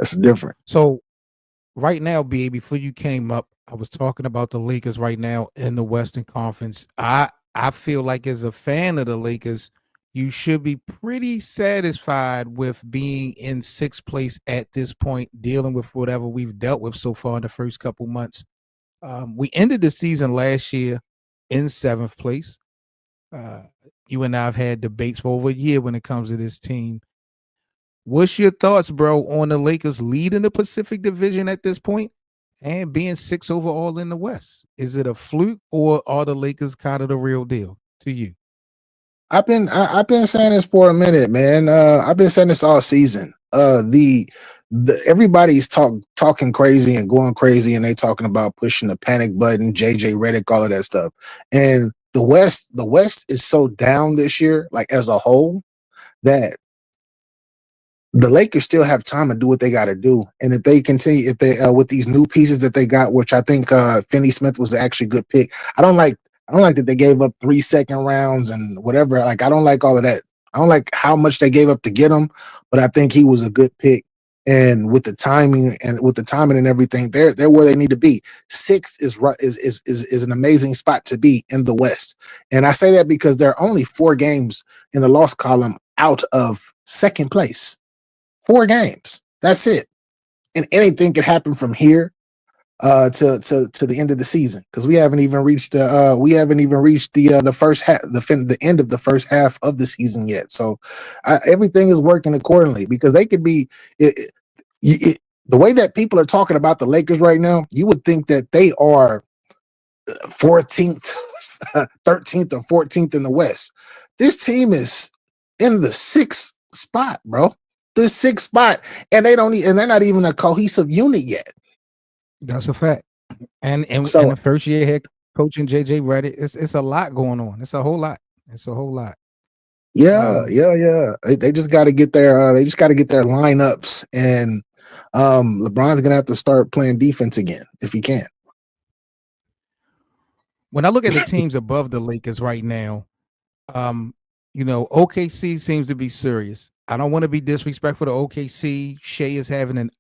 That's different. So right now, BA, before you came up, I was talking about the Lakers right now in the Western Conference. I feel like as a fan of the Lakers, you should be pretty satisfied with being in sixth place at this point, dealing with whatever we've dealt with so far in the first couple months. We ended the season last year in seventh place. Uh, you and I have had debates for over a year when it comes to this team. What's your thoughts, bro, on the Lakers leading the Pacific Division at this point and being six overall in the West? Is it a fluke or are the Lakers kind of the real deal to you? I've been saying this for a minute, man. I've been saying this all season. The everybody's talking crazy and going crazy, and they talking about pushing the panic button, JJ Redick, all of that stuff. And the West is so down this year, like as a whole, that the Lakers still have time to do what they got to do, and if they continue, if they with these new pieces that they got, which I think Finney Smith was actually a good pick. I don't like that they gave up 3 second rounds and whatever. Like I don't like all of that. I don't like how much they gave up to get him, but I think he was a good pick. And with the timing and everything, they're where they need to be. Sixth is right is an amazing spot to be in the West, and I say that because there are only 4 games in the loss column out of second place. 4 games. That's it. And anything could happen from here to the end of the season because we haven't even reached the first half the end of the first half of the season yet. So everything is working accordingly because they could be the way that people are talking about the Lakers right now. You would think that they are 14th, 13th, or 14th in the West. This team is in the sixth spot, bro. The sixth spot, and they're not even a cohesive unit yet. That's a fact. And So the first year head coaching JJ Reddick, it's a lot going on. It's a whole lot. It's a whole lot. yeah, Um, yeah, yeah. They just got to get their they just got to get their lineups, and LeBron's gonna have to start playing defense again if he can. when I look at the teams above the Lakers right now, Um, OKC seems to be serious. I don't want to be disrespectful to OKC. Shea is having an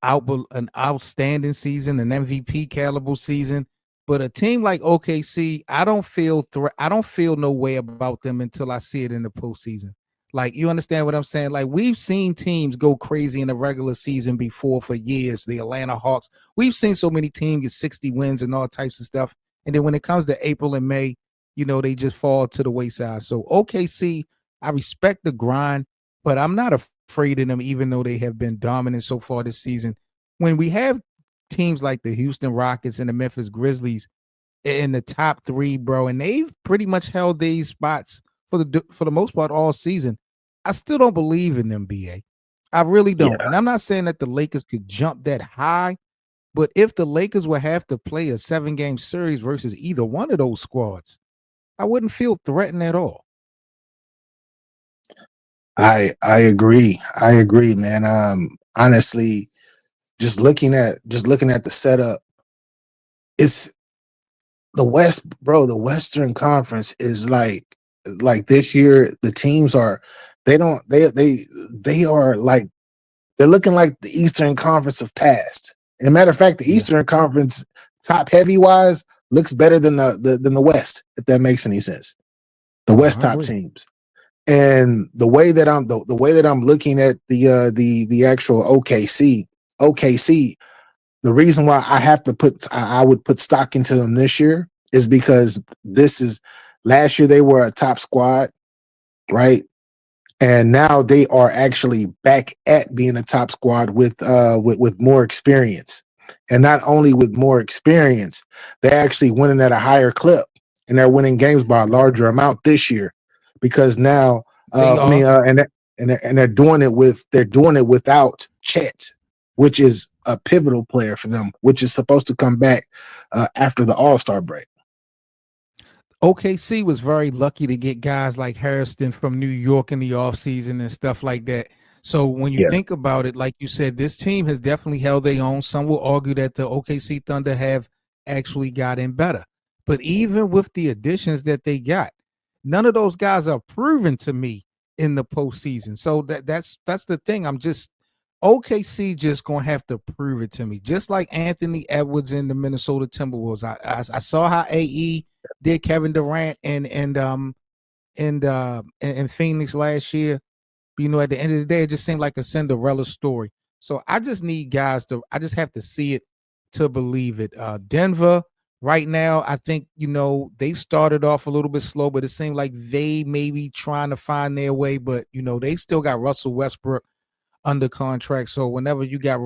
outstanding season, an MVP caliber season. But a team like OKC, I don't feel no way about them until I see it in the postseason. Like you understand what I'm saying? Like we've seen teams go crazy in the regular season before for years. The Atlanta Hawks. We've seen so many teams get 60 wins and all types of stuff. And then when it comes to April and May, they just fall to the wayside. So OKC, I respect the grind, but I'm not afraid of them, even though they have been dominant so far this season. When we have teams like the Houston Rockets and the Memphis Grizzlies in the top three, bro, and they've pretty much held these spots for the most part all season. I still don't believe in them, BA. I really don't. Yeah, And I'm not saying that the Lakers could jump that high, but if the Lakers would have to play a 7-game series versus either one of those squads, I wouldn't feel threatened at all. I agree. I agree, man. Honestly, just looking at the setup, it's the West, bro. The Western Conference is like this year. The teams are they don't they are like they're looking like the Eastern Conference of past. And a matter of fact, the Yeah, Eastern Conference top heavy wise looks better than than the West, if that makes any sense. The no, West I top agree. teams. And the way that I'm looking at the actual OKC, the reason why I would put stock into them this year is because this is last year they were a top squad, right? And now they are actually back at being a top squad with more experience. And not only with more experience, they're actually winning at a higher clip, and they're winning games by a larger amount this year because now They I mean are. and they're doing it without Chet, which is a pivotal player for them, which is supposed to come back after the All-Star break. OKC was very lucky to get guys like Harrison from New York in the offseason and stuff like that. So when you Yeah, think about it, like you said, this team has definitely held their own. Some will argue that the OKC Thunder have actually gotten better. But even with the additions that they got, none of those guys are proven to me in the postseason. So that's the thing. OKC just gonna have to prove it to me. Just like Anthony Edwards in the Minnesota Timberwolves. I saw how AE did Kevin Durant and Phoenix last year. But, at the end of the day, it just seemed like a Cinderella story. So I just need guys to. I just have to see it to believe it. Denver right now, I think they started off a little bit slow, but it seemed like they may be trying to find their way. But they still got Russell Westbrook under contract. So whenever you got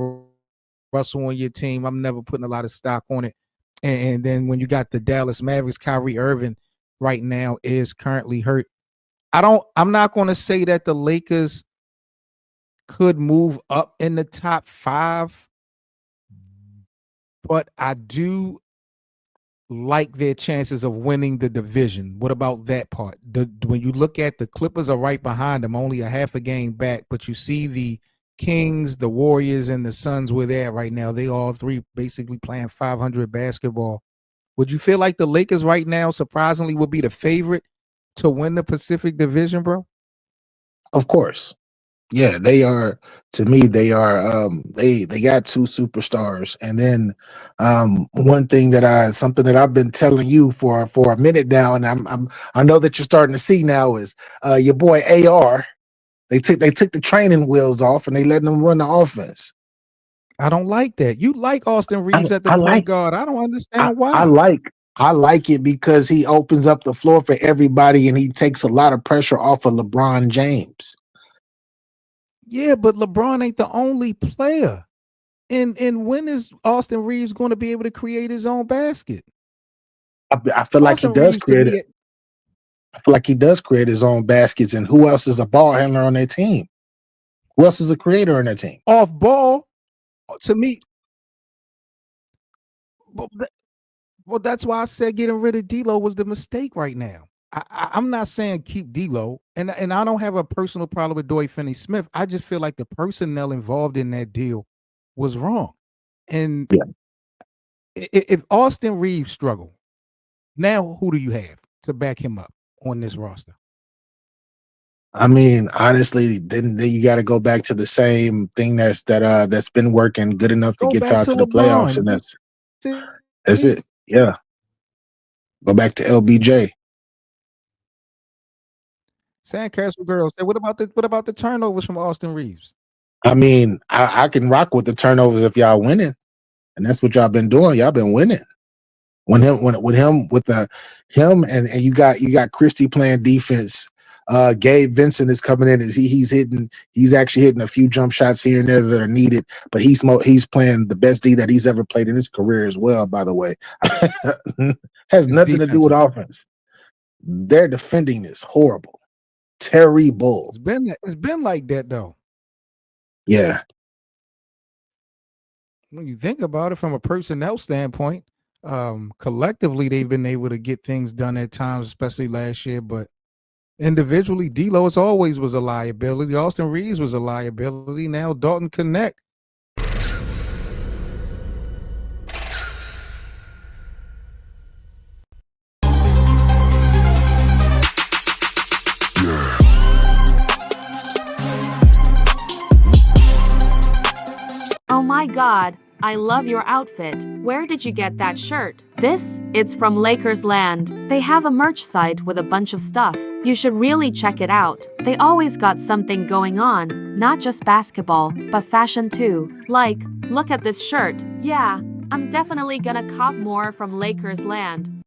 Russell on your team, I'm never putting a lot of stock on it. And then when you got the Dallas Mavericks, Kyrie Irving right now is currently hurt. I'm not going to say that the Lakers could move up in the top 5, but I do like their chances of winning the division. What about that part? When you look at the Clippers are right behind them, only a half a game back, but you see the Kings, the Warriors, and the Suns where they're at right now. They all three basically playing 500 basketball. Would you feel like the Lakers right now, surprisingly, would be the favorite to win the Pacific Division, bro? Of course. Yeah, they are. To me, they are. They got two superstars, and then one thing something that I've been telling you for a minute now, and I know that you're starting to see now is your boy AR. They took the training wheels off and they letting them run the offense. I don't like that. You like Austin I, Reeves at the I point like guard. I don't I, understand I why. like I like it because he opens up the floor for everybody and he takes a lot of pressure off of LeBron James. Yeah, but LeBron ain't the only player. And when is Austin Reeves going to be able to create his own basket? I feel like he Austin does Reeves to create me it. I feel like he does create his own baskets. And who else is a ball handler on their team? Who else is a creator on their team? off ball to me. But, well, that's why I said getting rid of D'Lo was the mistake right now. I'm not saying keep D'Lo, and I don't have a personal problem with Dorian Finney-Smith. I just feel like the personnel involved in that deal was wrong. And Yeah. if Austin Reeves struggle, now who do you have to back him up on this roster? I mean, honestly, then you got to go back to the same thing that's been working good enough to Go get back y'all to to the playoffs, and LeBron. that's See? it. Yeah, go back to LBJ. Sandcastle girls. Say, what about the turnovers from Austin Reeves? I mean, I can rock with the turnovers if y'all winning, and that's what y'all been doing. Y'all been winning. When him when with him with the him and you got Christie playing defense. Gabe Vincent is coming in. He's actually hitting a few jump shots here and there that are needed, but he's playing the best D that he's ever played in his career as well, by the way. Has His nothing to do defense with is offense. Their defending is horrible. Terrible. it's been like that though. Yeah. When you think about it from a personnel standpoint, collectively they've been able to get things done at times, especially last year. But individually, D'Lo as always was a liability. Austin Reeves was a liability. Now Dalton Connect. Oh my god, I love your outfit. Where did you get that shirt? It's from Lakers Land. They have a merch site with a bunch of stuff. You should really check it out. They always got something going on, not just basketball, but fashion too. Like, look at this shirt. Yeah, I'm definitely gonna cop more from Lakers Land.